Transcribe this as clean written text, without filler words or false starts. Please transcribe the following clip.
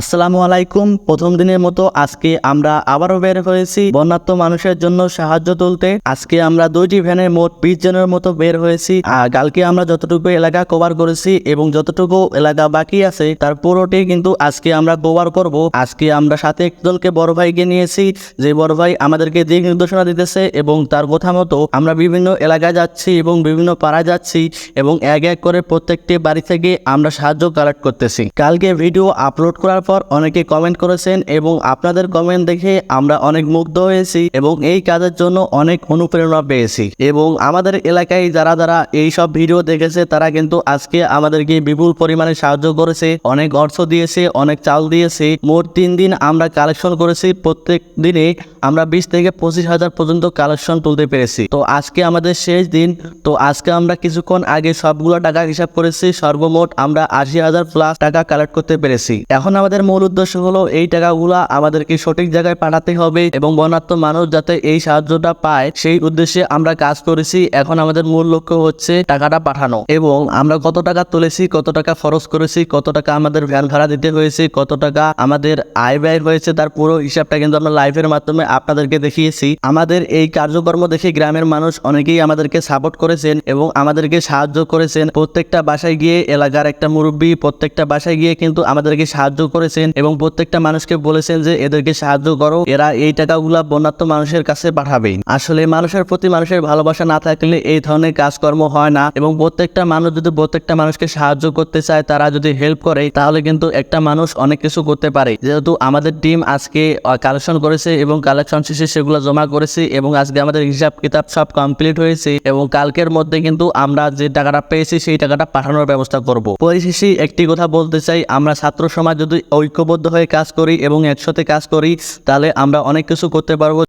আসসালামু আলাইকুম। প্রথম দিনের মতো আজকে আমরা আবারও বের হয়েছি বন্যার্ত মানুষের জন্য সাহায্য তুলতে। আজকে আমরা 2টি ভ্যানে মোট 20 জনের মতো বের হয়েছি। আর কালকে আমরা যতটুকু এলাকা কভার করেছি এবং যতটুকু এলাকা বাকি আছে তার পুরোটি কিন্তু আজকে আমরা কভার করব। আজকে আমরা সাথে একজনকে বড় ভাইকে নিয়েছি, যে বড় ভাই আমাদেরকে দিক নির্দেশনা দিতেছে এবং তার কথা মতো আমরা বিভিন্ন এলাকায় যাচ্ছি এবং বিভিন্ন পাড়ায় যাচ্ছি এবং এক এক করে প্রত্যেকটি বাড়ি থেকে আমরা সাহায্য কালেক্ট করতেছি। কালকে ভিডিও আপলোড করার পর অনেকে কমেন্ট করেছেন এবং আপনাদের কমেন্ট দেখে আমরা অনেক মুগ্ধ হয়েছি এবং এই কাজের জন্য অনেক অনুপ্রেরণা পেয়েছি। এবং আমাদের এলাকায় যারা যারা এই সব ভিডিও দেখেছে তারা কিন্তু আজকে আমাদেরকে বিপুল পরিমাণে সাহায্য করেছে, অনেক অর্থ দিয়েছে, অনেক চাল দিয়েছে। মোট 3 দিন আমরা কালেকশন করেছি, প্রত্যেক দিনে আমরা 20 থেকে 25 হাজার পর্যন্ত কালেকশন তুলতে পেরেছি। তো আজকে আমাদের শেষ দিন। তো আজকে আমরা কিছুক্ষণ আগে সবগুলো টাকা হিসাব করেছি, সর্বমোট আমরা 80,000 প্লাস টাকা কালেক্ট করতে পেরেছি। এখন আমাদের মূল উদ্দেশ্য হলো এই টাকাগুলো আমাদেরকে সঠিক জায়গায় পাঠাতে হবে এবং বন্যার্ত মানুষ যাতে এই সাহায্যটা পায় সেই উদ্দেশ্যে আমরা কাজ করেছি। এখন আমাদের মূল লক্ষ্য হচ্ছে টাকাটা পাঠানো এবং আমরা কত টাকা তুলেছি, কত টাকা খরচ করেছি, কত টাকা আমাদের ভ্যান ভাড়া দিতে হয়েছে, কত টাকা আমাদের আয় ব্যয় হয়েছে তার পুরো হিসাবটা কিন্তু আমরা লাইভের মাধ্যমে আপনাদেরকে দেখিয়েছি। আমাদের এই কার্যক্রম দেখে গ্রামের মানুষ অনেকেই আমাদেরকে সাপোর্ট করেছেন এবং আমাদেরকে সাহায্য করেছেন। প্রত্যেকটা বাসায় গিয়ে এলাকার একটা মুরব্বী প্রত্যেকটা বাসায় গিয়ে কিন্তু আমাদেরকে সাহায্য করেছেন এবং প্রত্যেকটা মানুষকে বলেছেন যে এদেরকে সাহায্য করো, এরা এই টাকাগুলা বন্যার্ত মানুষের কাছে পাঠাবে। আসলে মানুষের প্রতি মানুষের ভালোবাসা না থাকলে এই ধরনের কাজকর্ম হয় না এবং প্রত্যেকটা মানুষ যদি প্রত্যেকটা মানুষকে সাহায্য করতে চায়, তারা যদি হেল্প করে তাহলে কিন্তু একটা মানুষ অনেক কিছু করতে পারে। যেহেতু আমাদের টিম আজকে কালেকশন করেছে এবং কালেকশন শেষে সেগুলো জমা করেছে এবং আজকে আমাদের হিসাব কিতাব সব কমপ্লিট হয়েছে এবং কালকের মধ্যে কিন্তু আমরা যে টাকাটা পেয়েছি সেই টাকাটা পাঠানোর ব্যবস্থা করব। পরিশেষে একটি কথা বলতে চাই, আমরা ছাত্র সমাজ যদি ঐক্যবদ্ধ হয়ে কাজ করি এবং একসাথে কাজ করি তাহলে আমরা অনেক কিছু করতে পারবো।